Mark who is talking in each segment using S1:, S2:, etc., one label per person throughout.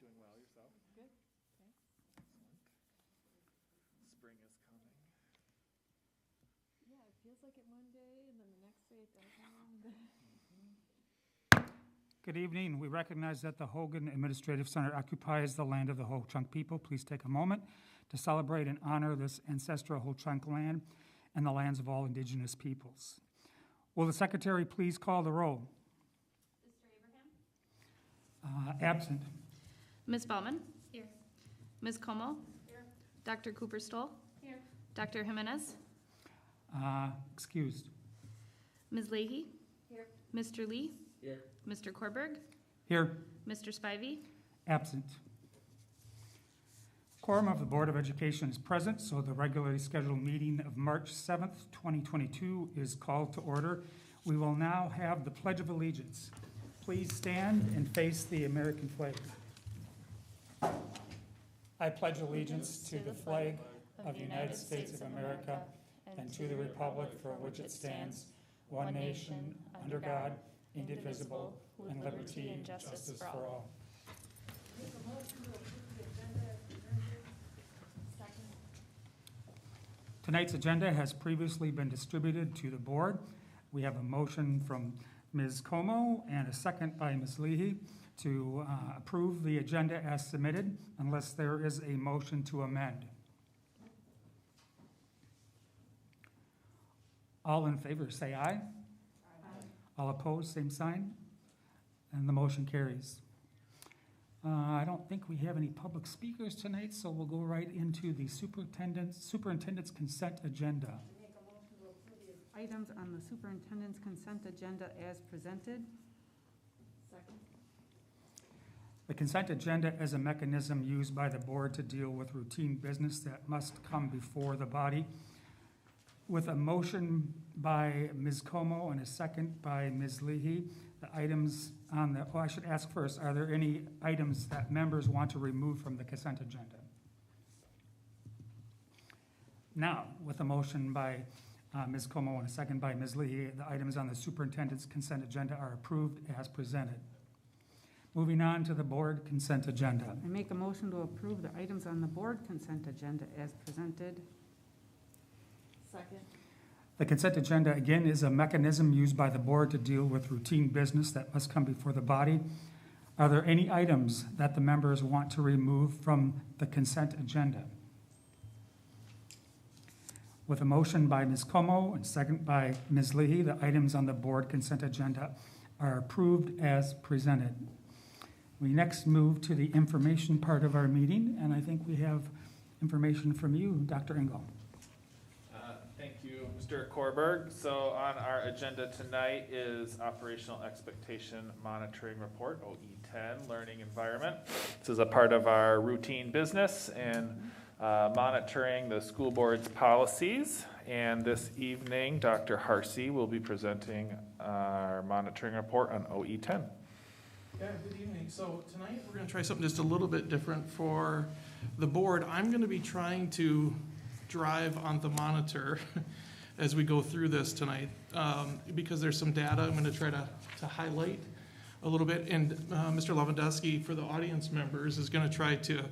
S1: Doing well yourself?
S2: Good, thanks.
S1: Excellent. Spring is coming.
S2: Yeah, it feels like it one day, and then the next day it doesn't.
S3: Good evening. We recognize that the Hogan Administrative Center occupies the land of the Ho-Chunk people. Please take a moment to celebrate and honor this ancestral Ho-Chunk land and the lands of all indigenous peoples. Will the secretary please call the roll?
S4: Mr. Abraham?
S3: Absent.
S4: Ms. Baumann?
S2: Here.
S4: Ms. Como?
S2: Here.
S4: Dr. Cooper-Stoll?
S2: Here.
S4: Dr. Jimenez?
S3: Excused.
S4: Ms. Leahy?
S2: Here.
S4: Mr. Lee?
S1: Here.
S4: Mr. Korberg?
S3: Here.
S4: Mr. Spivey?
S3: Absent. Quorum of the Board of Education is present, so the regularly scheduled meeting of March 7th, 2022 is called to order. We will now have the Pledge of Allegiance. Please stand and face the American flag. I pledge allegiance to the flag of the United States of America and to the republic for which it stands, one nation, under God, indivisible, with liberty and justice for all. Tonight's agenda has previously been distributed to the board. We have a motion from Ms. Como and a second by Ms. Leahy to approve the agenda as submitted, unless there is a motion to amend. All in favor, say aye. Aye. All opposed, same sign. And the motion carries. I don't think we have any public speakers tonight, so we'll go right into the superintendent's consent agenda.
S5: Make a motion to approve the items on the superintendent's consent agenda as presented.
S2: Second.
S3: The consent agenda is a mechanism used by the board to deal with routine business that must come before the body. With a motion by Ms. Como and a second by Ms. Leahy, the items on the, I should ask first, are there any items that members want to remove from the consent agenda? Now, with a motion by Ms. Como and a second by Ms. Leahy, the items on the superintendent's consent agenda are approved as presented. Moving on to the board consent agenda.
S5: I make a motion to approve the items on the board consent agenda as presented.
S2: Second.
S3: The consent agenda, again, is a mechanism used by the board to deal with routine business that must come before the body. Are there any items that the members want to remove from the consent agenda? With a motion by Ms. Como and second by Ms. Leahy, the items on the board consent agenda are approved as presented. We next move to the information part of our meeting, and I think we have information from you, Dr. Engel.
S1: Thank you, Mr. Korberg. So on our agenda tonight is Operational Expectation Monitoring Report, OE10, Learning Environment. This is a part of our routine business and monitoring the school board's policies. And this evening, Dr. Harsey will be presenting our monitoring report on OE10.
S6: Yeah, good evening. So tonight we're going to try something just a little bit different for the board. I'm going to be trying to drive on the monitor as we go through this tonight because there's some data I'm going to try to highlight a little bit. And Mr. Lewandowski, for the audience members, is going to try to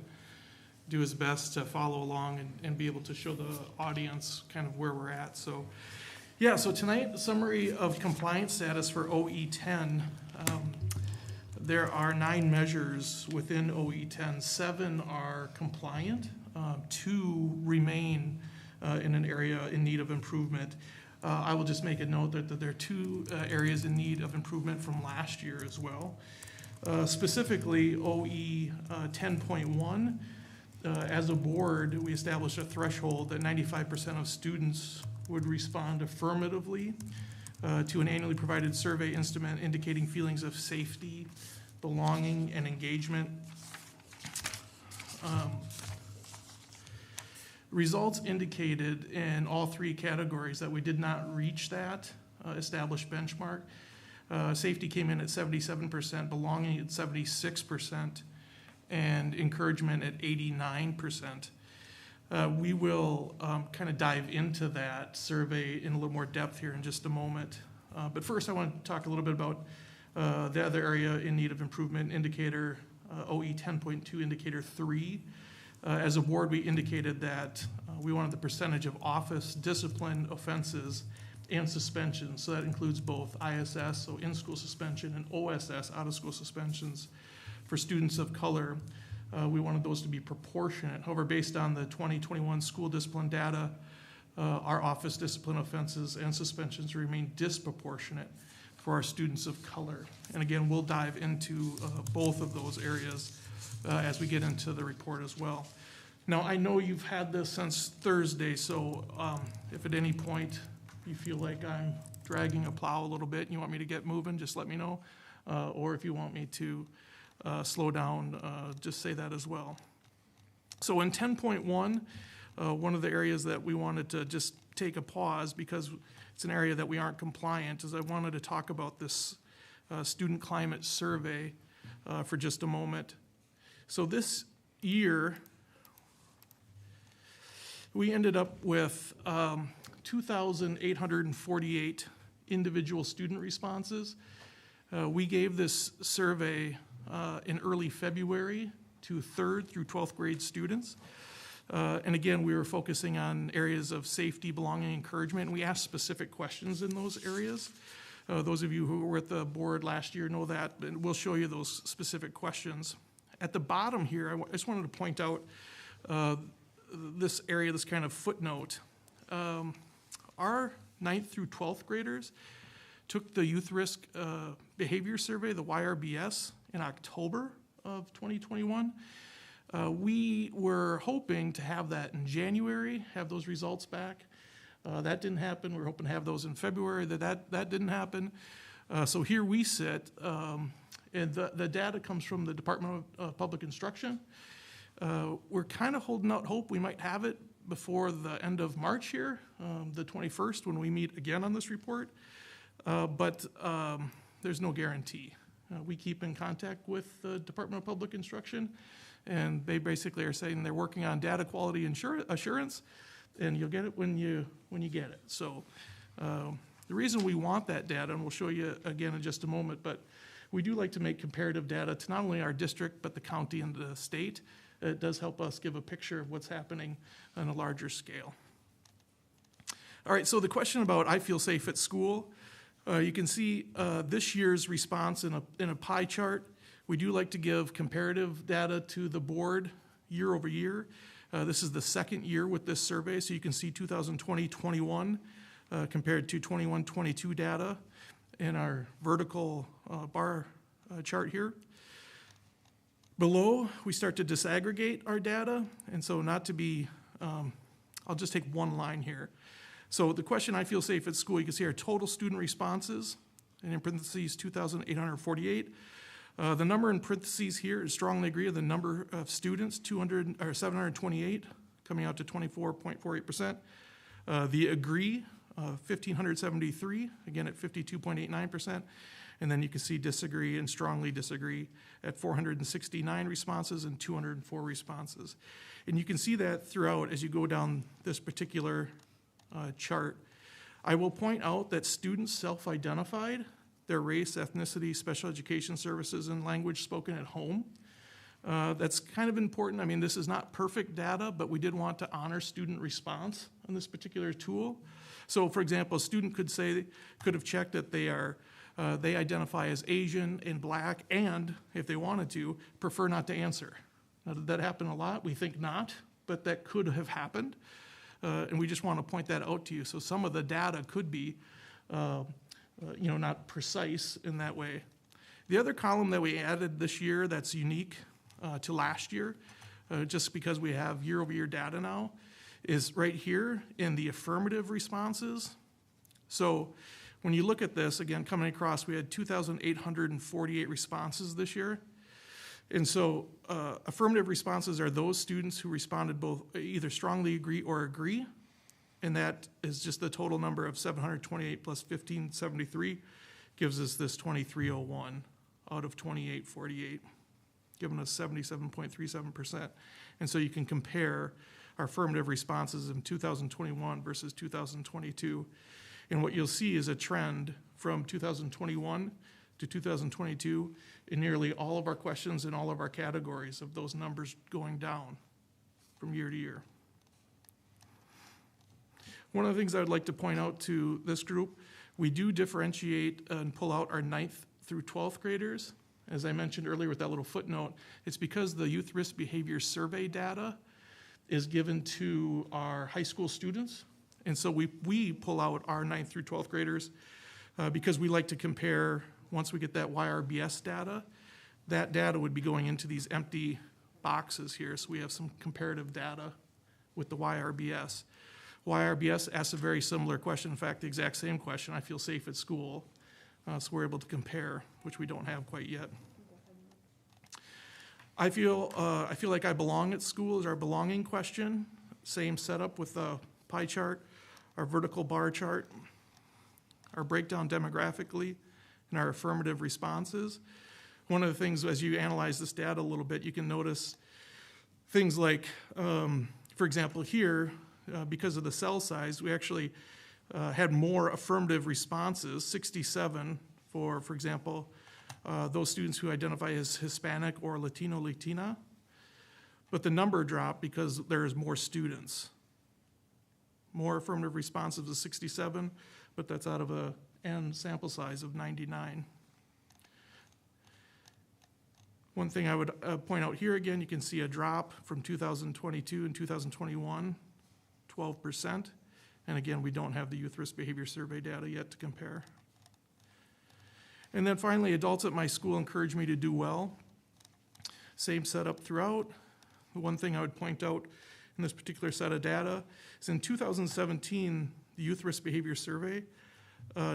S6: do his best to follow along and be able to show the audience kind of where we're at. So yeah, so tonight, the summary of compliance status for OE10. There are 9 measures within OE10. 7 are compliant. 2 remain in an area in need of improvement. I will just make a note that there are 2 areas in need of improvement from last year as well. Specifically, OE 10.1, as a board, we established a threshold that 95% of students would respond affirmatively to an annually provided survey instrument indicating feelings of safety, belonging, and engagement. Results indicated in all 3 categories that we did not reach that established benchmark. Safety came in at 77%, belonging at 76%, and encouragement at 89%. We will kind of dive into that survey in a little more depth here in just a moment. But first I want to talk a little bit about the other area in need of improvement indicator OE 10.2 Indicator 3. As a board, we indicated that we wanted the percentage of office discipline offenses and suspensions. So that includes both ISS, so in-school suspension, and OSS, out-of-school suspensions for students of color. We wanted those to be proportionate. However, based on the 2021 school discipline data, our office discipline offenses and suspensions remain disproportionate for our students of color. And again, we'll dive into both of those areas as we get into the report as well. Now, I know you've had this since Thursday, so if at any point you feel like I'm dragging a plow a little bit and you want me to get moving, just let me know. Or if you want me to slow down, just say that as well. So in 10.1, one of the areas that we wanted to just take a pause because it's an area that we aren't compliant is I wanted to talk about this student climate survey for just a moment. So this year, we ended up with 2,848 individual student responses. We gave this survey in early February to 3rd through 12th grade students. And again, we were focusing on areas of safety, belonging, encouragement, and we asked specific questions in those areas. Those of you who were at the board last year know that, and we'll show you those specific questions. At the bottom here, I just wanted to point out this area, this kind of footnote. Our 9th through 12th graders took the Youth Risk Behavior Survey, the YRBS, in October of 2021. We were hoping to have that in January, have those results back. That didn't happen. We were hoping to have those in February. That didn't happen. So here we sit, and the data comes from the Department of Public Instruction. We're kind of holding out hope we might have it before the end of March here, the 21st, when we meet again on this report. But there's no guarantee. We keep in contact with the Department of Public Instruction, and they basically are saying they're working on data quality assurance, and you'll get it when you get it. So the reason we want that data, and we'll show you again in just a moment, but we do like to make comparative data to not only our district, but the county and the state. It does help us give a picture of what's happening on a larger scale. All right, so the question about I feel safe at school, you can see this year's response in a pie chart. We do like to give comparative data to the board year over year. This is the second year with this survey, so you can see 2020-21 compared to 21-22 data in our vertical bar chart here. Below, we start to disaggregate our data, and so not to be, I'll just take one line here. So the question, I feel safe at school, you can see our total student responses, and in parentheses, 2,848. The number in parentheses here is strongly agree with the number of students, 728, coming out to 24.48%. The agree, 1,573, again at 52.89%. And then you can see disagree and strongly disagree at 469 responses and 204 responses. And you can see that throughout as you go down this particular chart. I will point out that students self-identified their race, ethnicity, special education services, and language spoken at home. That's kind of important. I mean, this is not perfect data, but we did want to honor student response on this particular tool. So, for example, a student could have checked that they identify as Asian and Black, and if they wanted to, prefer not to answer. Now, did that happen a lot? We think not, but that could have happened. And we just want to point that out to you. So some of the data could be, not precise in that way. The other column that we added this year that's unique to last year, just because we have year-over-year data now, is right here in the affirmative responses. So when you look at this, again, coming across, we had 2,848 responses this year. And so affirmative responses are those students who responded both either strongly agree or agree, and that is just the total number of 728 plus 1,573 gives us this 2,301 out of 2,848, giving us 77.37%. And so you can compare our affirmative responses in 2021 versus 2022. And what you'll see is a trend from 2021 to to 2022 in nearly all of our questions and all of our categories of those numbers going down from year to year. One of the things I would like to point out to this group, we do differentiate and pull out our 9th through 12th graders. As I mentioned earlier with that little footnote, it's because the Youth Risk Behavior Survey data is given to our high school students. And so we pull out our 9th through 12th graders because we like to compare, once we get that YRBS data, that data would be going into these empty boxes here. So we have some comparative data with the YRBS. YRBS asks a very similar question, in fact, the exact same question, I feel safe at school. So we're able to compare, which we don't have quite yet. I feel like I belong at school is our belonging question. Same setup with the pie chart, our vertical bar chart, our breakdown demographically, and our affirmative responses. One of the things, as you analyze this data a little bit, you can notice things like, for example, here, because of the cell size, we actually had more affirmative responses, 67 for example, those students who identify as Hispanic or Latino, Latina. But the number dropped because there's more students. More affirmative responses of 67, but that's out of a N sample size of 99. One thing I would point out here again, you can see a drop from 2022 and 2021, 12%. And again, we don't have the Youth Risk Behavior Survey data yet to compare. And then finally, adults at my school encourage me to do well. Same setup throughout. The one thing I would point out in this particular set of data is in 2017, the Youth Risk Behavior Survey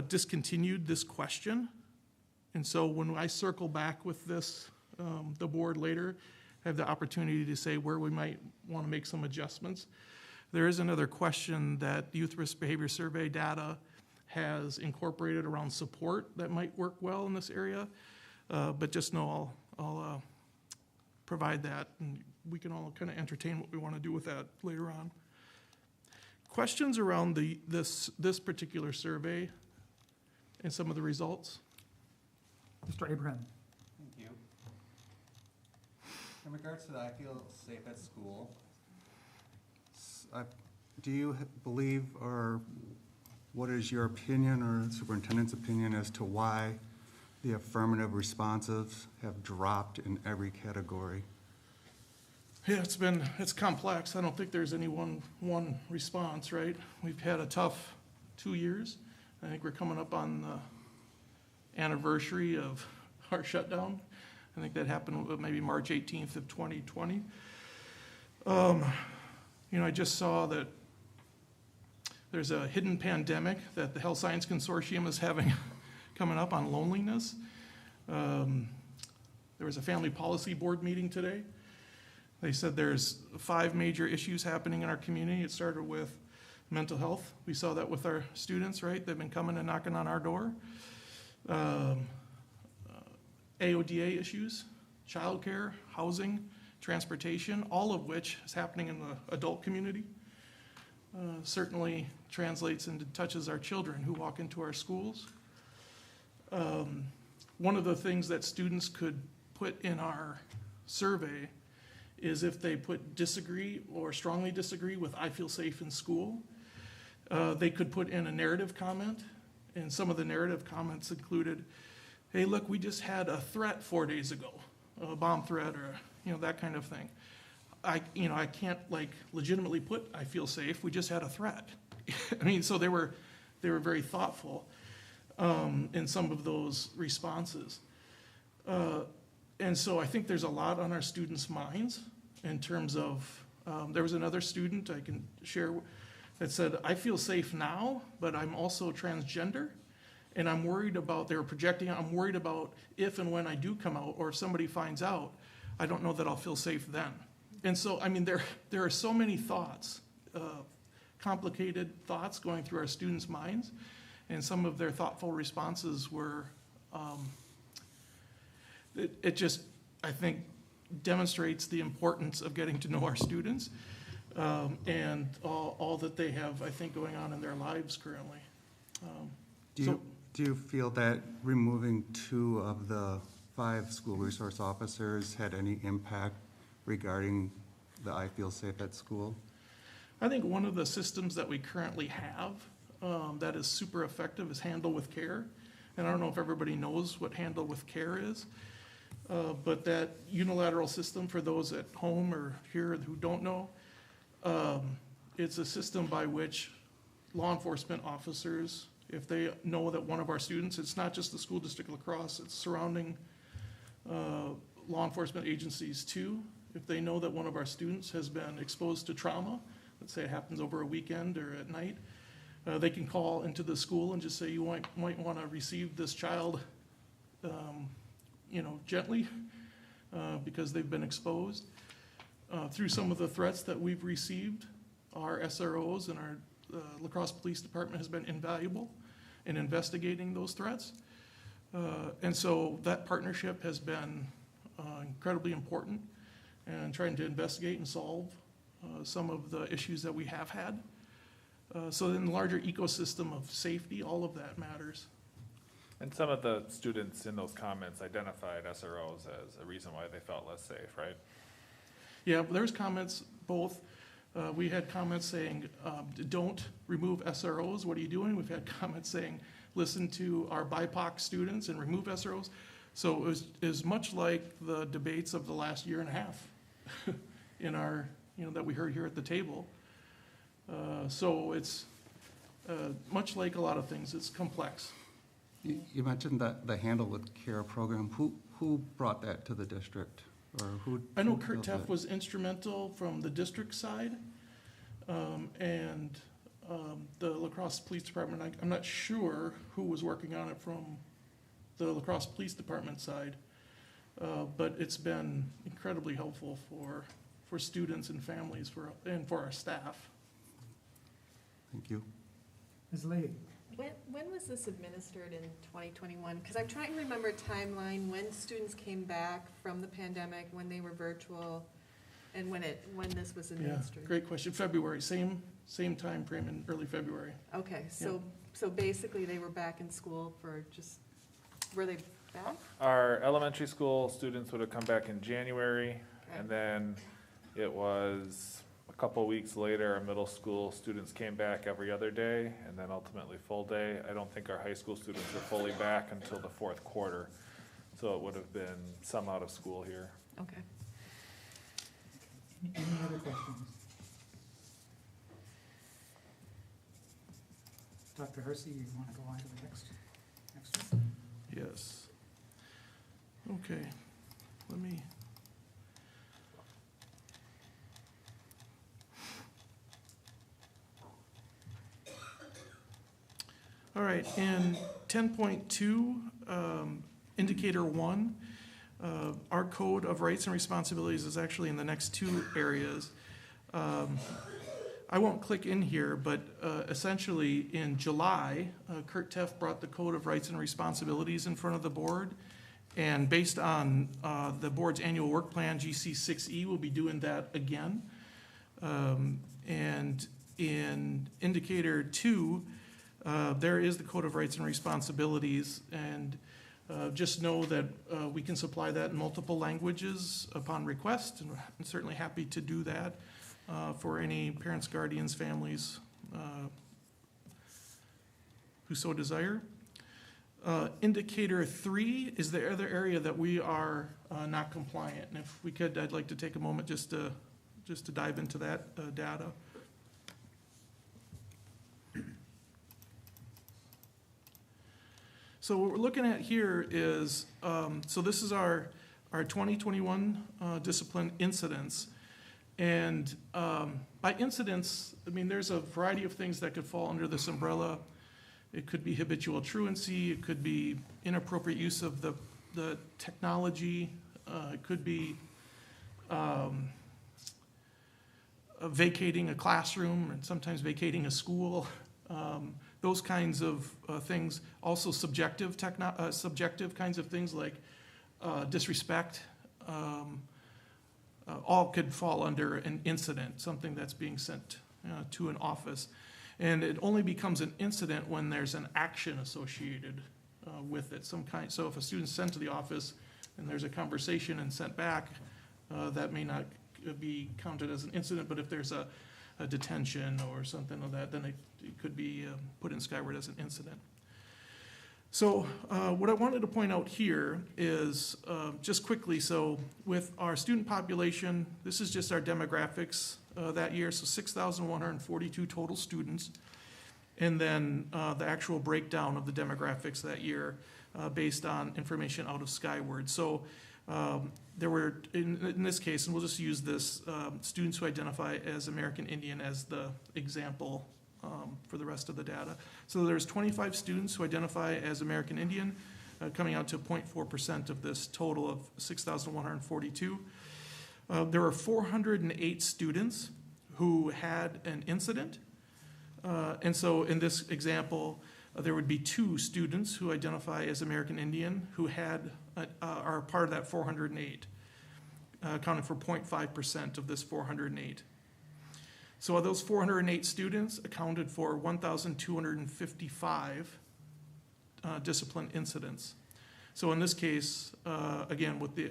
S6: discontinued this question. And so when I circle back with this, the board later, I have the opportunity to say where we might want to make some adjustments. There is another question that the Youth Risk Behavior Survey data has incorporated around support that might work well in this area, but just know I'll provide that, and we can all kind of entertain what we want to do with that later on. Questions around this particular survey and some of the results?
S3: Mr. Abraham.
S7: Thank you. In regards to that, I feel safe at school. Do you believe, or what is your opinion or the superintendent's opinion as to why the affirmative responses have dropped in every category?
S6: Yeah, it's complex. I don't think there's any one response, right? We've had a tough 2 years. I think we're coming up on the anniversary of our shutdown. I think that happened maybe March 18th of 2020. I just saw that there's a hidden pandemic that the Health Science Consortium is having coming up on loneliness. There was a family policy board meeting today. They said there's 5 major issues happening in our community. It started with mental health. We saw that with our students, right? They've been coming and knocking on our door. AODA issues, childcare, housing, transportation, all of which is happening in the adult community. Certainly translates and touches our children who walk into our schools. One of the things that students could put in our survey is if they put disagree or strongly disagree with I feel safe in school, they could put in a narrative comment, and some of the narrative comments included, hey, look, we just had a threat 4 days ago, a bomb threat or that kind of thing. I can't legitimately put I feel safe, we just had a threat. I mean, so they were very thoughtful in some of those responses. And so I think there's a lot on our students' minds in terms of, there was another student I can share that said, I feel safe now, but I'm also transgender. And I'm worried about, they were projecting, I'm worried about if and when I do come out, or if somebody finds out, I don't know that I'll feel safe then. And so, I mean, there are so many thoughts, complicated thoughts going through our students' minds, and some of their thoughtful responses were, it just, I think, demonstrates the importance of getting to know our students and all that they have, I think, going on in their lives currently.
S7: Do Do you feel that removing 2 of the 5 school resource officers had any impact regarding the I Feel Safe at School?
S6: I think one of the systems that we currently have that is super effective is Handle with Care. And I don't know if everybody knows what Handle with Care is, but that unilateral system, for those at home or here who don't know, it's a system by which law enforcement officers, if they know that one of our students, it's not just the school district of La Crosse, it's surrounding law enforcement agencies too. If they know that one of our students has been exposed to trauma, let's say it happens over a weekend or at night, they can call into the school and just say, you might want to receive this child, gently, because they've been exposed. Through some of the threats that we've received, our SROs and our La Crosse Police Department has been invaluable in investigating those threats. And so that partnership has been incredibly important in trying to investigate and solve some of the issues that we have had. So in the larger ecosystem of safety, all of that matters.
S1: And some of the students in those comments identified SROs as a reason why they felt less safe, right?
S6: Yeah, there's comments both. We had comments saying, don't remove SROs, what are you doing? We've had comments saying, listen to our BIPOC students and remove SROs. So it was much like the debates of the last year and a half in our, that we heard here at the table. So it's much like a lot of things, it's complex.
S7: You mentioned that the Handle with Care program. Who brought that to the district? Or who?
S6: I know
S7: who
S6: Kurt
S7: built
S6: Teff
S7: it?
S6: was instrumental from the district side, and the La Crosse Police Department, I'm not sure who was working on it from the La Crosse Police Department side, but it's been incredibly helpful for students and families and for our staff.
S7: Thank you.
S3: Ms. Leahy?
S2: When was this administered in 2021? Because I'm trying to remember a timeline when students came back from the pandemic, when they were virtual, and when this was
S6: Yeah,
S2: administered.
S6: great question. February, same time frame in early February.
S2: Okay, so basically they were back in school were they back?
S1: Our elementary school students would have come back in January, and then it was a couple weeks later, our middle school students came back every other day, and then ultimately full day. I don't think our high school students were fully back until the 4th quarter, so it would have been some out of school here.
S2: Okay.
S3: Any other questions? Dr. Hersey, you want to go on to the next one?
S6: Yes. Okay, let me. All right, in 10.2, indicator 1, our code of rights and responsibilities is actually in the next 2 areas. I won't click in here, but essentially in July, Kurt Teff brought the Code of Rights and Responsibilities in front of the board. And based on the board's annual work plan, GC 6E will be doing that again. And in indicator 2, there is the Code of Rights and Responsibilities. And just know that we can supply that in multiple languages upon request, and I'm certainly happy to do that. For any parents, guardians, families who so desire. Indicator 3 is the other area that we are not compliant. And if we could, I'd like to take a moment just to dive into that data. So what we're looking at here is, so this is our 2021 discipline incidents. And by incidents, I mean, there's a variety of things that could fall under this umbrella. It could be habitual truancy. It could be inappropriate use of the technology. It could be vacating a classroom and sometimes vacating a school. Those kinds of things. Also subjective kinds of things like disrespect. All could fall under an incident, something that's being sent to an office. And it only becomes an incident when there's an action associated with it, some kind. So if a student's sent to the office and there's a conversation and sent back, that may not be counted as an incident, but if there's a detention or something like that, then it could be put in Skyward as an incident. So what I wanted to point out here is, just quickly, so with our student population, this is just our demographics that year, so 6,142 total students. And then the actual breakdown of the demographics that year based on information out of Skyward. So there were, in this case, and we'll just use this, students who identify as American Indian as the example for the rest of the data. So there's 25 students who identify as American Indian, coming out to 0.4% of this total of 6,142. There were 408 students who had an incident. And so in this example, there would be 2 students who identify as American Indian who had are part of that 408, accounting for 0.5% of this 408. So of those 408 students accounted for 1,255 discipline incidents. So in this case, again, with the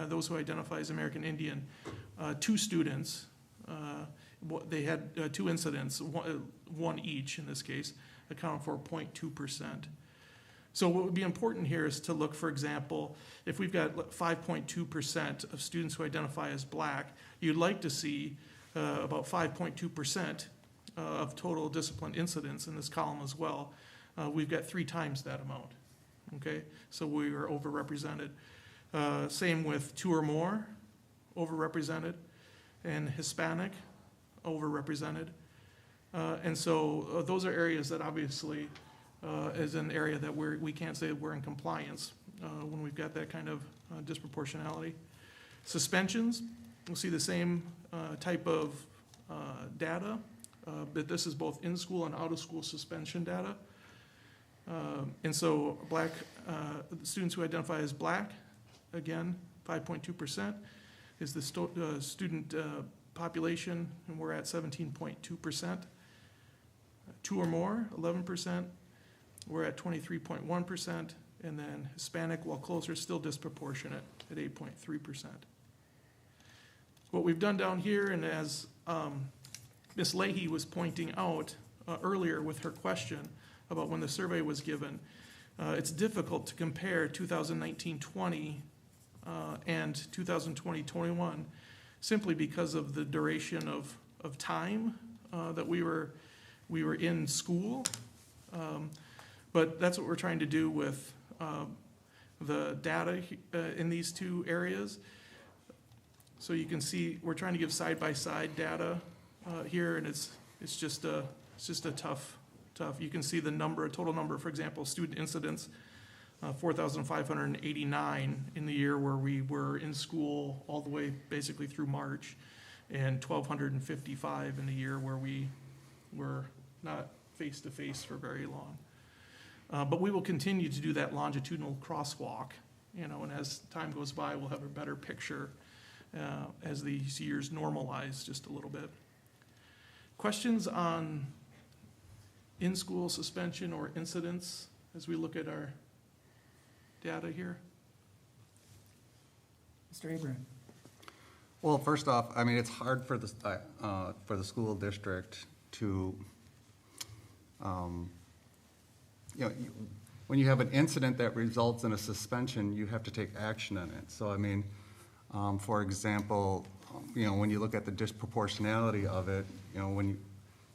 S6: those who identify as American Indian, 2 students, they had 2 incidents, one each in this case, accounted for 0.2%. So what would be important here is to look, for example, if we've got 5.2% of students who identify as Black, you'd like to see about 5.2% of total discipline incidents in this column as well. We've got 3 times that amount, okay? So we are overrepresented. Same with 2 or more, overrepresented, and Hispanic, overrepresented. And so those are areas that obviously is an area that we can't say we're in compliance when we've got that kind of disproportionality. Suspensions, we'll see the same type of data, but this is both in-school and out-of-school suspension data. And so Black students who identify as Black, again, 5.2% is the student population, and we're at 17.2%. 2 or more, 11%. We're at 23.1%, and then Hispanic, while closer, still disproportionate at 8.3%. What we've done down here, and as Ms. Leahy was pointing out earlier with her question about when the survey was given, it's difficult to compare 2019-20 and 2020-21 simply because of the duration of time that we were in school. But that's what we're trying to do with the data in these 2 areas. So you can see we're trying to give side-by-side data here, and it's just a tough. You can see the total number, for example, student incidents, 4,589 in the year where we were in school all the way basically through March, and 1,255 in the year where we were not face-to-face for very long. But we will continue to do that longitudinal crosswalk, and as time goes by, we'll have a better picture as these years normalize just a little bit. Questions on in-school suspension or incidents as we look at our data here?
S3: Mr. Abraham?
S7: Well, first off, I mean, it's hard for the school district to, when you have an incident that results in a suspension, you have to take action on it. So, I mean, for example, when you look at the disproportionality of it, when you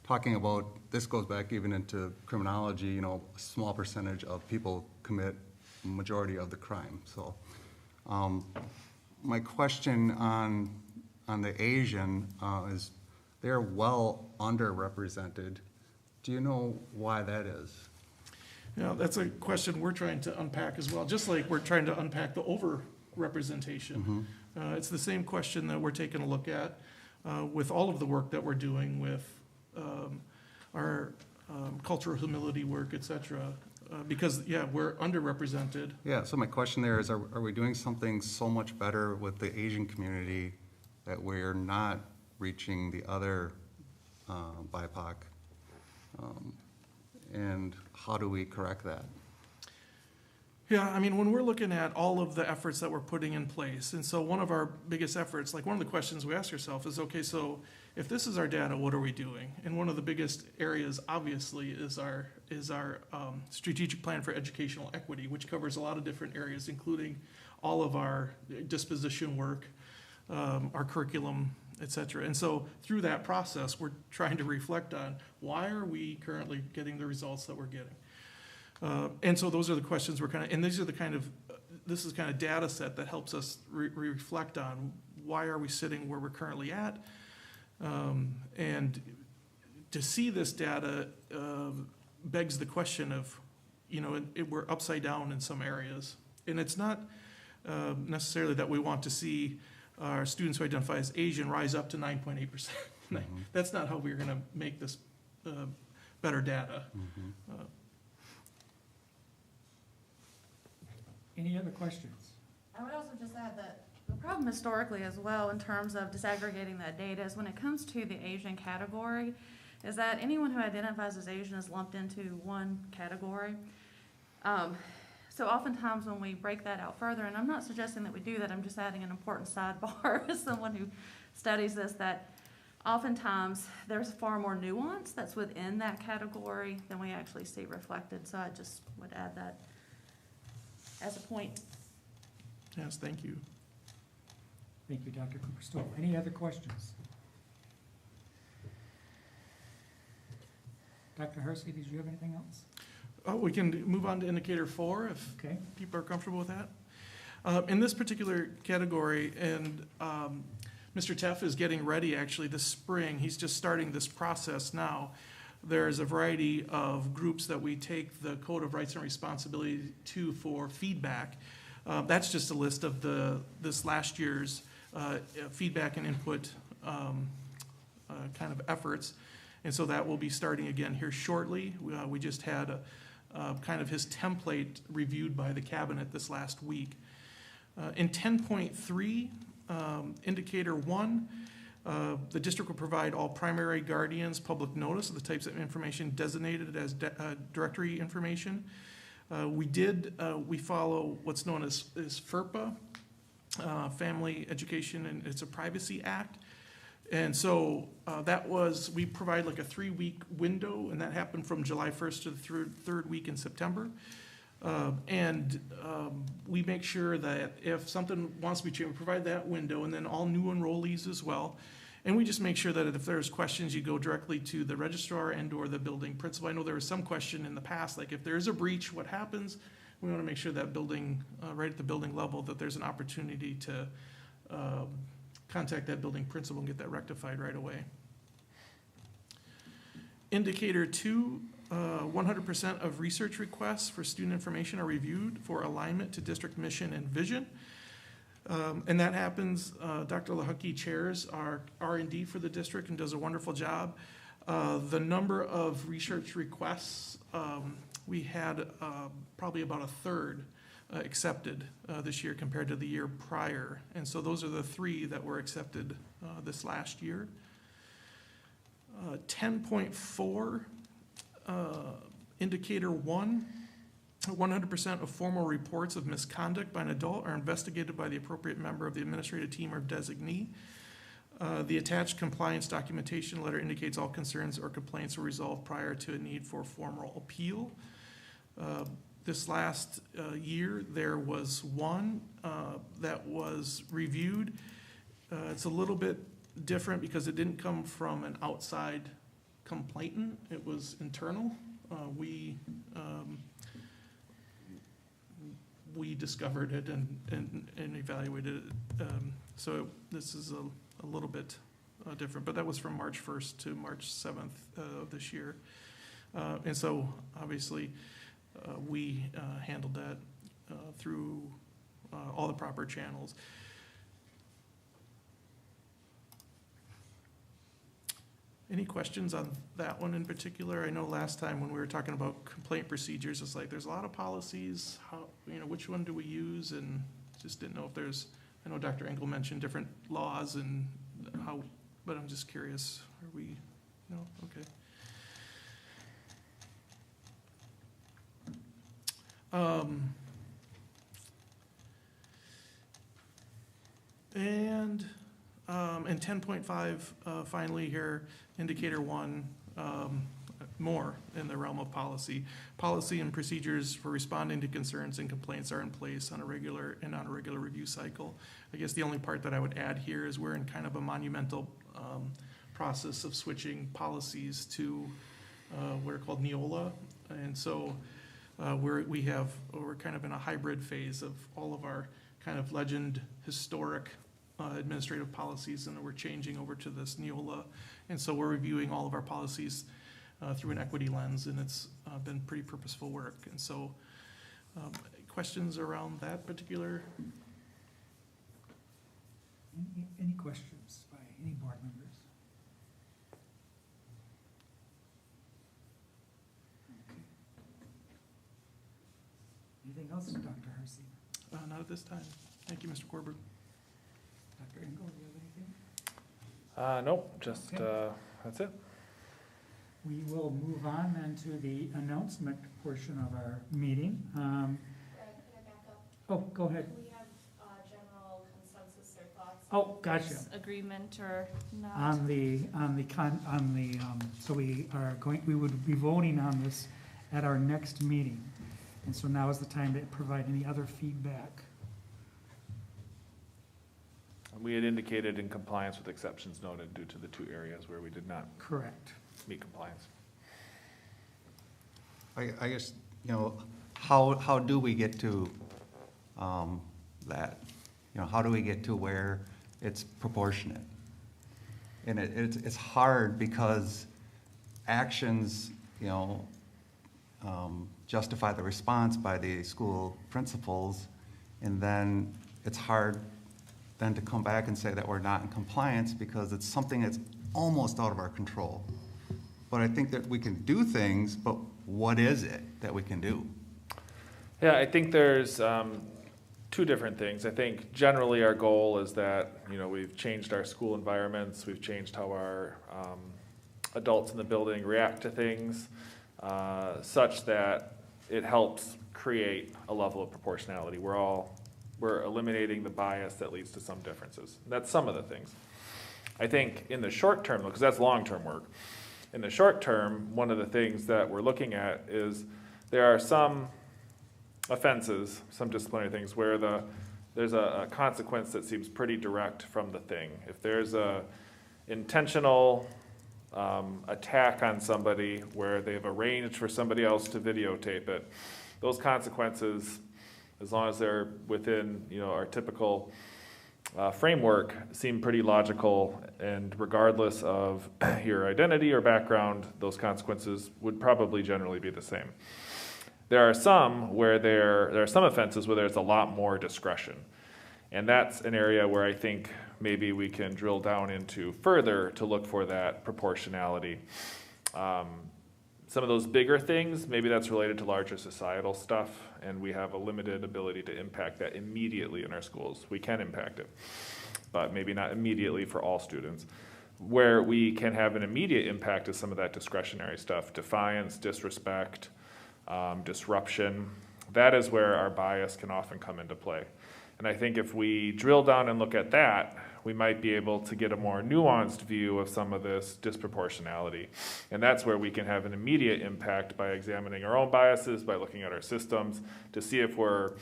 S7: talking about, this goes back even into criminology, a small percentage of people commit majority of the crime. So, my question on the Asian is they're well underrepresented. Do you know why that is?
S6: That's a question we're trying to unpack as well, just like we're trying to unpack the over-representation. It's the same question that we're taking a look at with all of the work that we're doing with our cultural humility work, et cetera. Because, we're underrepresented.
S7: Yeah, so my question there is, are we doing something so much better with the Asian community that we're not reaching the other BIPOC And how do we correct that?
S6: Yeah, I mean, when we're looking at all of the efforts that we're putting in place, and so one of our biggest efforts, like one of the questions we ask ourselves is, okay, so if this is our data, what are we doing? And one of the biggest areas, obviously, is our strategic plan for educational equity, which covers a lot of different areas, including all of our disposition work, our curriculum, et cetera. And so through that process, we're trying to reflect on why are we currently getting the results that we're getting? And so those are the questions we're and these are the this is kind of data set that helps us reflect on why are we sitting where we're currently at. And to see this data begs the question of, we're upside down in some areas. And it's not necessarily that we want to see our students who identify as Asian rise up to 9.8%. That's not how we're going to make this better data.
S3: Any other questions?
S8: I would also just add that the problem historically as well in terms of disaggregating that data is when it comes to the Asian category, is that anyone who identifies as Asian is lumped into one category. So oftentimes when we break that out further, and I'm not suggesting that we do that, I'm just adding an important sidebar as someone who studies this, that oftentimes there's far more nuance that's within that category than we actually see reflected. So I just would add that as a point.
S6: Yes, thank you.
S3: Thank you, Dr. Cooper-Stoll. Any other questions? Dr. Hersey, did you have anything else?
S6: Oh, we can move on to indicator 4 if
S3: Okay.
S6: people are comfortable with that. In this particular category, and Mr. Teff is getting ready actually this spring. He's just starting this process now. There's a variety of groups that we take the Code of Rights and Responsibility to for feedback. That's just a list of this last year's feedback and input kind of efforts. And so that will be starting again here shortly. We just had kind of his template reviewed by the cabinet this last week. In 10.3, indicator 1, the district will provide all primary guardians public notice of the types of information designated as directory information. We follow what's known as FERPA, Family Education, and it's a Privacy Act. And so we provide like a 3-week window, and that happened from July 1st to the third week in September. We make sure that if something wants to be changed, we provide that window, and then all new enrollees as well. And we just make sure that if there's questions, you go directly to the registrar and or the building principal. I know there was some question in the past, like if there's a breach, what happens? We want to make sure that building, right at the building level, that there's an opportunity to contact that building principal and get that rectified right away. Indicator 2, 100% of research requests for student information are reviewed for alignment to district mission and vision. And that happens, Dr. Lahucky chairs our R&D for the district and does a wonderful job. The number of research requests, we had probably about a third accepted this year compared to the year prior. And so those are the 3 that were accepted this last year. 10.4, indicator 1, 100% of formal reports of misconduct by an adult are investigated by the appropriate member of the administrative team or designee. The attached compliance documentation letter indicates all concerns or complaints were resolved prior to a need for formal appeal. This last year, there was one that was reviewed. It's a little bit different because it didn't come from an outside complainant. It was internal. We discovered it and evaluated it. So this is a little bit different, but that was from March 1st to March 7th of this year. And so obviously we handled that through all the proper channels. Any questions on that one in particular? I know last time when we were talking about complaint procedures, it's like there's a lot of policies. How, which one do we use? And just didn't know if there's. I know Dr. Engel mentioned different laws and how, but I'm just curious. Are we? No, okay. And 10.5, finally here, indicator 1, more in the realm of policy. Policy and procedures for responding to concerns and complaints are in place on a regular review cycle. I guess the only part that I would add here is we're in kind of a monumental process of switching policies to what are called Neola. And so we're kind of in a hybrid phase of all of our kind of legend historic administrative policies, and we're changing over to this Neola. And so we're reviewing all of our policies through an equity lens, and it's been pretty purposeful work. And so questions around that particular?
S3: Any questions by any board members? Okay. Anything else, Dr. Harsey?
S6: Not at this time. Thank you, Mr. Korberg.
S3: Dr. Engel, do you have anything?
S1: Nope, just,
S3: Okay.
S1: that's it.
S3: We will move on then to the announcement portion of our meeting.
S9: Can I back up?
S3: Oh, go ahead.
S9: We have general consensus or thoughts?
S3: Oh, gotcha.
S9: Agreement or not?
S3: So we would be voting on this at our next meeting. And so now is the time to provide any other feedback.
S1: We had indicated in compliance with exceptions noted due to the 2 areas where we did not
S3: Correct.
S1: meet compliance.
S7: I guess, how do we get to that? How do we get to where it's proportionate? And it's hard because actions, justify the response by the school principals, and then it's hard then to come back and say that we're not in compliance because it's something that's almost out of our control. But I think that we can do things, but what is it that we can do?
S1: Yeah, I think there's 2 different things. I think generally our goal is that, we've changed our school environments, we've changed how our adults in the building react to things, such that it helps create a level of proportionality. We're eliminating the bias that leads to some differences. That's some of the things. I think in the short term, because that's long-term work, in the short term, one of the things that we're looking at is there are some offenses, some disciplinary things, where there's a consequence that seems pretty direct from the thing. If there's a intentional attack on somebody where they've arranged for somebody else to videotape it, those consequences, as long as they're within our typical framework, seem pretty logical, and regardless of your identity or background, those consequences would probably generally be the same. There are some where there are some offenses where there's a lot more discretion, and that's an area where I think maybe we can drill down into further to look for that proportionality. Some of those bigger things, maybe that's related to larger societal stuff, and we have a limited ability to impact that immediately in our schools. We can impact it, but maybe not immediately for all students. Where we can have an immediate impact is some of that discretionary stuff, defiance, disrespect, disruption. That is where our bias can often come into play. And I think if we drill down and look at that, we might be able to get a more nuanced view of some of this disproportionality. And that's where we can have an immediate impact by examining our own biases, by looking at our systems, to see if we're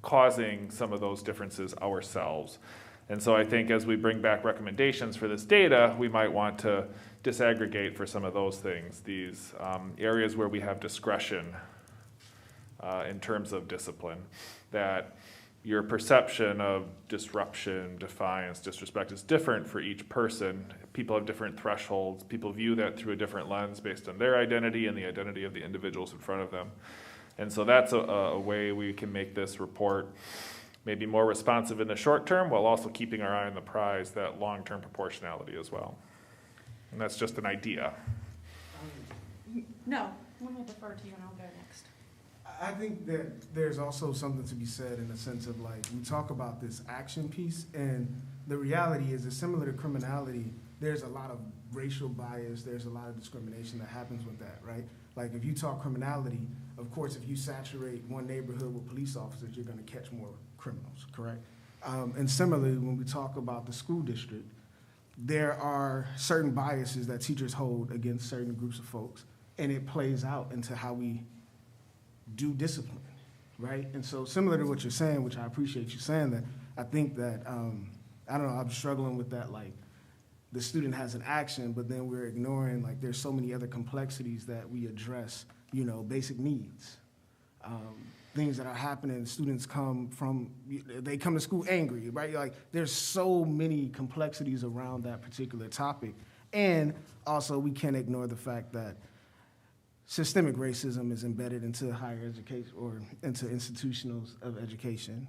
S1: causing some of those differences ourselves. And so I think as we bring back recommendations for this data, we might want to disaggregate for some of those things, these areas where we have discretion in terms of discipline, that your perception of disruption, defiance, disrespect is different for each person. People have different thresholds. People view that through a different lens based on their identity and the identity of the individuals in front of them. And so that's a way we can make this report maybe more responsive in the short term while also keeping our eye on the prize, that long-term proportionality as well. And that's just an idea.
S8: No, let me defer to you and I'll go next.
S10: I think that there's also something to be said in the sense of, like, we talk about this action piece, and the reality is, it's similar to criminality. There's a lot of racial bias, there's a lot of discrimination that happens with that, right? Like if you talk criminality, of course, if you saturate one neighborhood with police officers, you're gonna catch more criminals, correct? And similarly, when we talk about the school district, there are certain biases that teachers hold against certain groups of folks, and it plays out into how we do discipline, right? And so similar to what you're saying, which I appreciate you saying that, I think that, I don't know, I'm struggling with that, like, the student has an action, but then we're ignoring, like, there's so many other complexities that we address, you know, basic needs. Things that are happening, students they come to school angry, right? Like, there's so many complexities around that particular topic. And also, we can't ignore the fact that systemic racism is embedded into higher education or into institutionals of education.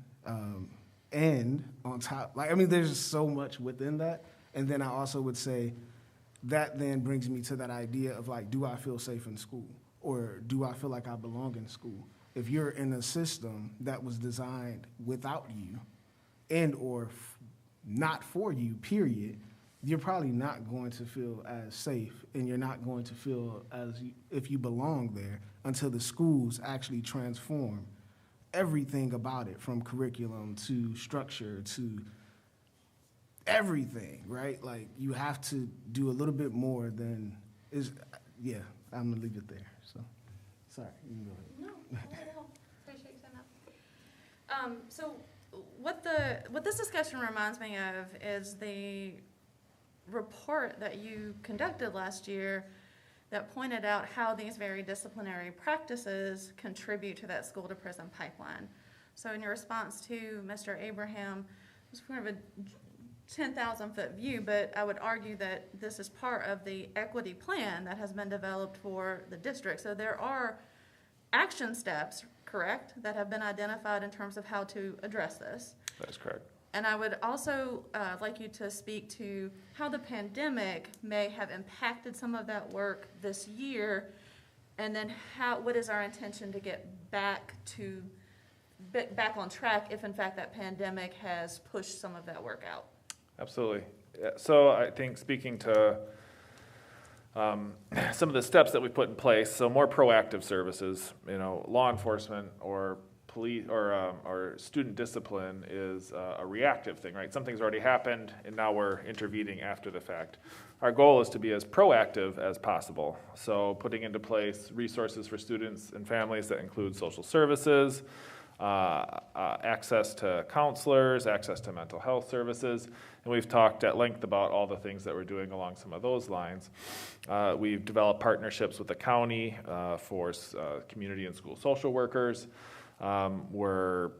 S10: And on top, like, I mean, there's so much within that. And then I also would say that then brings me to that idea of, like, do I feel safe in school? Or do I feel like I belong in school? If you're in a system that was designed without you and or not for you, period, you're probably not going to feel as safe, and you're not going to feel as if you belong there until the schools actually transform everything about it, from curriculum to structure to everything, right? Like, you have to do a little bit more than yeah, I'm gonna leave it there, so, sorry, you can go ahead.
S8: No, appreciate you saying that. So what this discussion reminds me of is the report that you conducted last year that pointed out how these very disciplinary practices contribute to that school to prison pipeline. So in your response to Mr. Abraham, it was kind of a 10,000-foot view, but I would argue that this is part of the equity plan that has been developed for the district. So there are action steps, correct, that have been identified in terms of how to address this.
S1: That is correct.
S8: And I would also like you to speak to how the pandemic may have impacted some of that work this year, and then what is our intention to get back on track if in fact that pandemic has pushed some of that work out.
S1: Absolutely. So I think speaking to some of the steps that we put in place, so more proactive services, you know, law enforcement or police or student discipline is a reactive thing, right? Something's already happened, and now we're intervening after the fact. Our goal is to be as proactive as possible. So putting into place resources for students and families that include social services, access to counselors, access to mental health services, and we've talked at length about all the things that we're doing along some of those lines. We've developed partnerships with the county for community and school social workers. We're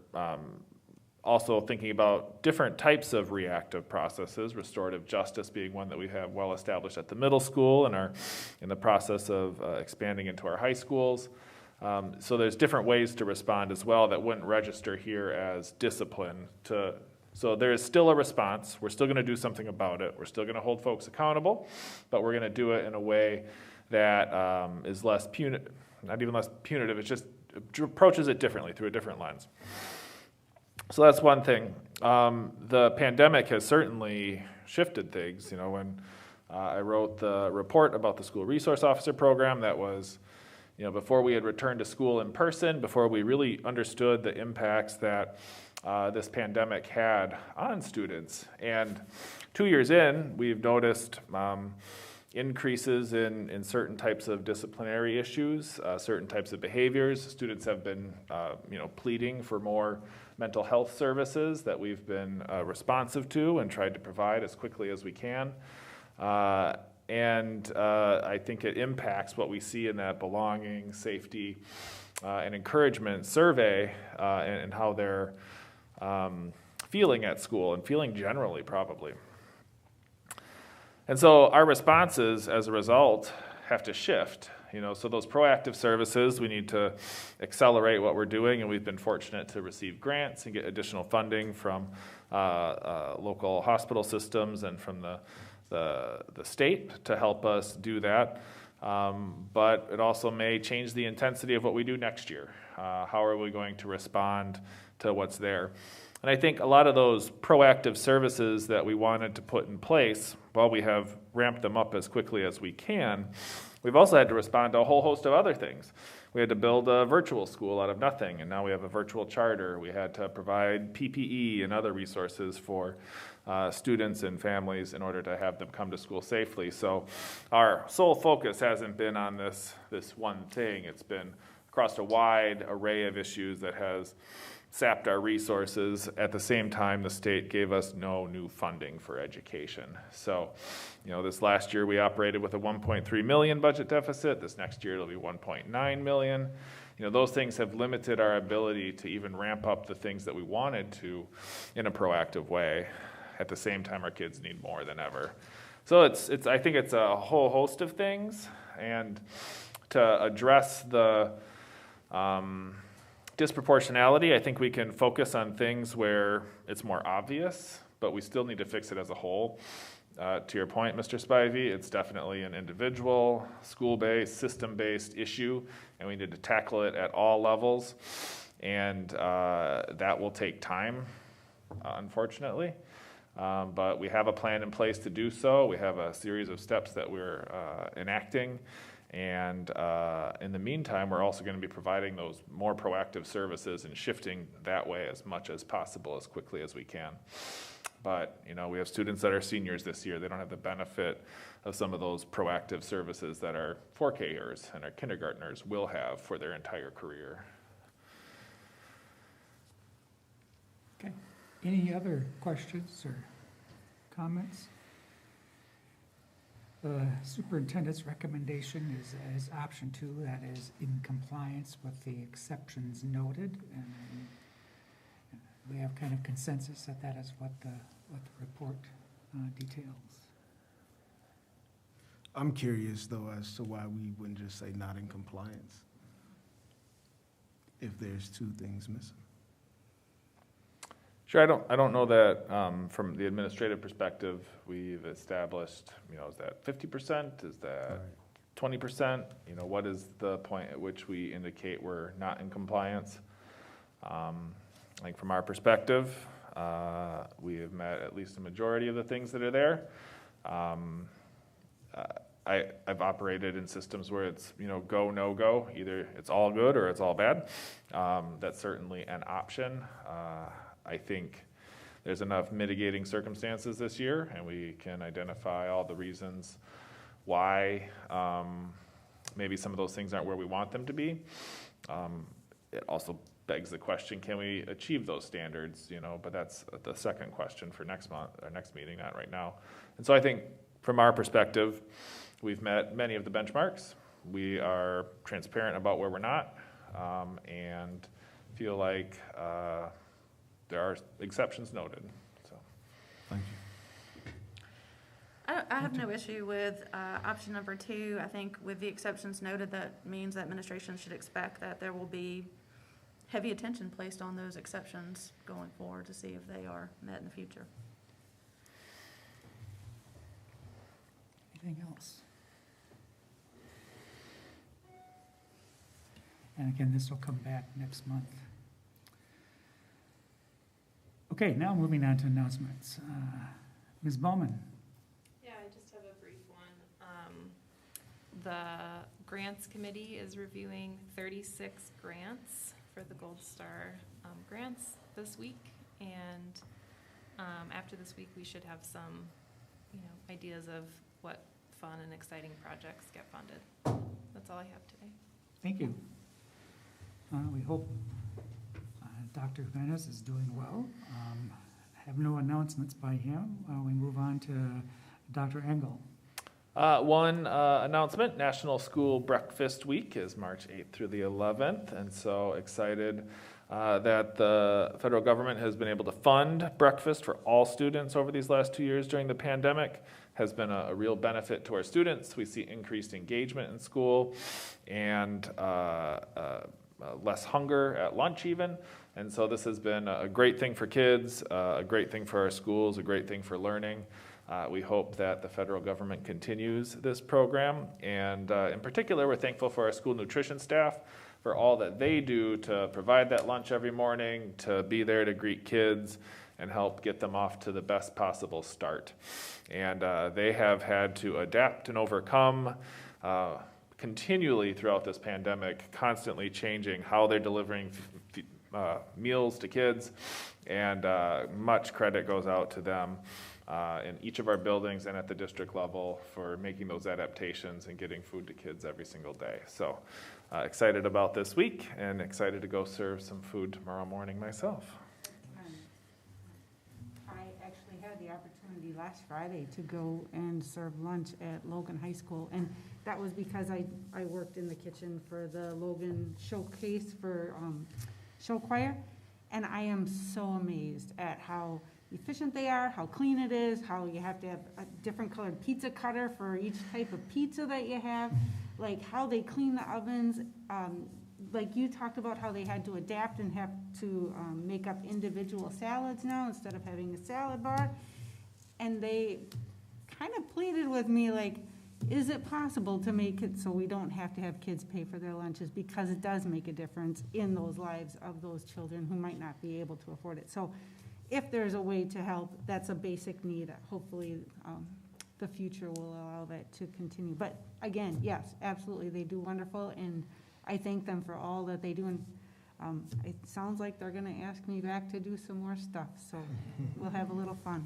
S1: also thinking about different types of reactive processes, restorative justice being one that we have well established at the middle school and are in the process of expanding into our high schools. So there's different ways to respond as well that wouldn't register here as discipline. So there is still a response. We're still going to do something about it. We're still going to hold folks accountable, but we're going to do it in a way that is less punitive, not even less punitive, it just approaches it differently through a different lens. So that's one thing. The pandemic has certainly shifted things. You know, when I wrote the report about the school resource officer program, that was, you know, before we had returned to school in person, before we really understood the impacts that this pandemic had on students. And 2 years in, we've noticed increases in certain types of disciplinary issues, certain types of behaviors. Students have been, pleading for more mental health services that we've been responsive to and tried to provide as quickly as we can. And I think it impacts what we see in that belonging, safety, and encouragement survey and how they're feeling at school and feeling generally, probably. And so our responses, as a result, have to shift. So those proactive services, we need to accelerate what we're doing, and we've been fortunate to receive grants and get additional funding from local hospital systems and from the state to help us do that. But it also may change the intensity of what we do next year. How are we going to respond to what's there? And I think a lot of those proactive services that we wanted to put in place, while we have ramped them up as quickly as we can, we've also had to respond to a whole host of other things. We had to build a virtual school out of nothing, and now we have a virtual charter. We had to provide PPE and other resources for students and families in order to have them come to school safely. So our sole focus hasn't been on this one thing. It's been across a wide array of issues that has sapped our resources. At the same time, the state gave us no new funding for education. So, this last year we operated with a 1.3 million budget deficit. This next year it'll be 1.9 million. Those things have limited our ability to even ramp up the things that we wanted to in a proactive way. At the same time, our kids need more than ever. So I think it's a whole host of things, and to address the disproportionality, I think we can focus on things where it's more obvious, but we still need to fix it as a whole. To your point, Mr. Spivey, it's definitely an individual, school-based, system-based issue, and we need to tackle it at all levels, and that will take time, unfortunately. But we have a plan in place to do so. We have a series of steps that we're enacting. And in the meantime, we're also going to be providing those more proactive services and shifting that way as much as possible, as quickly as we can. But, we have students that are seniors this year. They don't have the benefit of some of those proactive services that our 4Kers and our kindergartners will have for their entire career.
S3: Okay. Any other questions or comments? The superintendent's recommendation is option 2, that is in compliance with the exceptions noted, and we have kind of consensus that is what the report details.
S10: I'm curious, though, as to why we wouldn't just say not in compliance if there's 2 things missing.
S1: Sure, I don't know that from the administrative perspective, we've established, is that 50%? Is that 20%? What is the point at which we indicate we're not in compliance? I think from our perspective, we have met at least a majority of the things that are there. I've operated in systems where it's, go, no go. Either it's all good or it's all bad. That's certainly an option. I think there's enough mitigating circumstances this year, and we can identify all the reasons why maybe some of those things aren't where we want them to be. It also begs the question, can we achieve those standards? But that's the second question for next month, or next meeting, not right now. And so I think from our perspective, we've met many of the benchmarks. We are transparent about where we're not, and feel like there are exceptions noted. So,
S10: thank you.
S8: I have no issue with option number 2. I think with the exceptions noted, that means that administration should expect that there will be heavy attention placed on those exceptions going forward to see if they are met in the future.
S3: Anything else? And again, this will come back next month. Okay, now moving on to announcements. Ms. Bowman.
S11: Yeah, I just have a brief one. The grants committee is reviewing 36 grants for the Gold Star grants this week, and after this week, we should have some, ideas of what fun and exciting projects get funded. That's all I have today.
S3: Thank you. We hope Dr. Jimenez is doing well. Have no announcements by him. We move on to Dr. Engel.
S1: One announcement, National School Breakfast Week is March 8th through the 11th, and so excited that the federal government has been able to fund breakfast for all students over these last 2 years during the pandemic. Has been a real benefit to our students. We see increased engagement in school and less hunger at lunch even. And so this has been a great thing for kids, a great thing for our schools, a great thing for learning. We hope that the federal government continues this program. And in particular, we're thankful for our school nutrition staff for all that they do to provide that lunch every morning, to be there to greet kids and help get them off to the best possible start. And they have had to adapt and overcome continually throughout this pandemic, constantly changing how they're delivering meals to kids, and much credit goes out to them in each of our buildings and at the district level for making those adaptations and getting food to kids every single day. So excited about this week and excited to go serve some food tomorrow morning myself.
S5: I actually had the opportunity last Friday to go and serve lunch at Logan High School, and that was because I worked in the kitchen for the Logan showcase for show choir, and I am so amazed at how efficient they are, how clean it is, how you have to have a different colored pizza cutter for each type of pizza that you have, like how they clean the ovens. Like you talked about how they had to adapt and have to make up individual salads now instead of having a salad bar. And they kind of pleaded with me like, is it possible to make it so we don't have to have kids pay for their lunches, because it does make a difference in those lives of those children who might not be able to afford it. So if there's a way to help, that's a basic need. Hopefully the future will allow that to continue. But again, yes, absolutely, they do wonderful, and I thank them for all that they do. And it sounds like they're gonna ask me back to do some more stuff, so we'll have a little fun.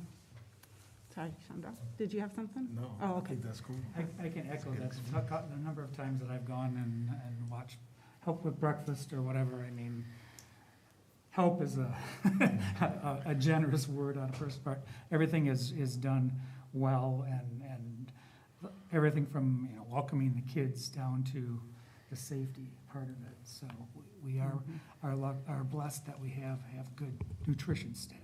S5: Sorry, Chandra, did you have something?
S10: No,
S5: Oh,
S10: I
S5: okay.
S10: think that's cool.
S3: I can echo that. The number of times that I've gone and watched help with breakfast or whatever, I mean, help is a generous word on a person's part. Everything is done well, and everything from, you know, welcoming the kids down to the safety part of it. So we are blessed that we have good nutrition staff.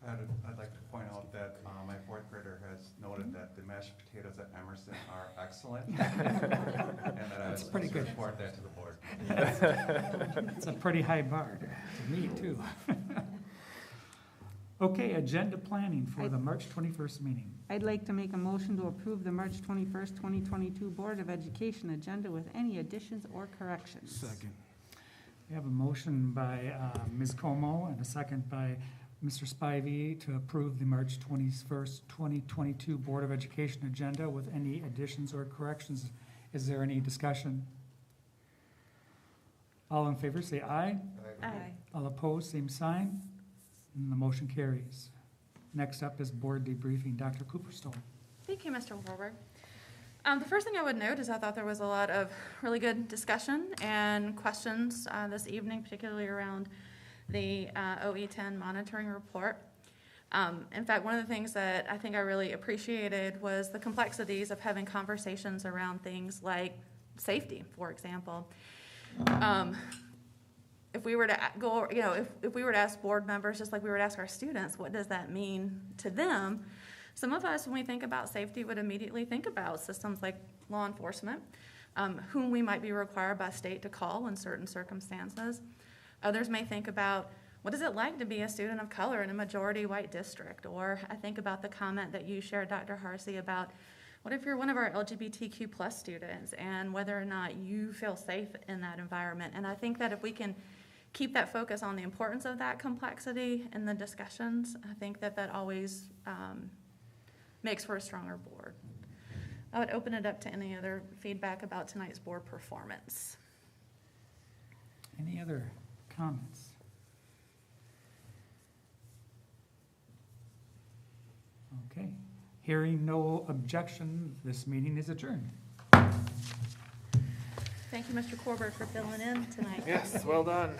S7: I'd like to point out that my fourth grader has noted that the mashed potatoes at Emerson are excellent, and that I
S3: That's
S7: would
S3: pretty
S7: like to
S3: good.
S7: report that to the board.
S3: It's a pretty high bar to meet, too. Okay, agenda planning for the March 21st meeting.
S5: I'd like to make a motion to approve the March 21st, 2022 Board of Education agenda with any additions or corrections.
S10: Second.
S3: We have a motion by Ms. Como and a second by Mr. Spivey to approve the March 21st, 2022 Board of Education agenda with any additions or corrections. Is there any discussion? All in favor, say aye.
S8: Aye.
S3: All opposed, same sign. And the motion carries. Next up is board debriefing. Dr. Cooperstone.
S8: Thank you, Mr. Warburg. The first thing I would note is I thought there was a lot of really good discussion and questions this evening, particularly around the OE10 monitoring report. In fact, one of the things that I think I really appreciated was the complexities of having conversations around things like safety, for example. If we were to go, you know, if we were to ask board members, just like we would ask our students, what does that mean to them? Some of us, when we think about safety, would immediately think about systems like law enforcement, whom we might be required by state to call in certain circumstances. Others may think about, what is it like to be a student of color in a majority white district? Or I think about the comment that you shared, Dr. Harsey, about what if you're one of our LGBTQ plus students and whether or not you feel safe in that environment. And I think that if we can keep that focus on the importance of that complexity in the discussions, I think that that always makes for a stronger board. I would open it up to any other feedback about tonight's board performance.
S3: Any other comments? Okay. Hearing no objection, this meeting is adjourned.
S8: Thank you, Mr. Corbett, for filling in tonight.
S1: Yes, well done.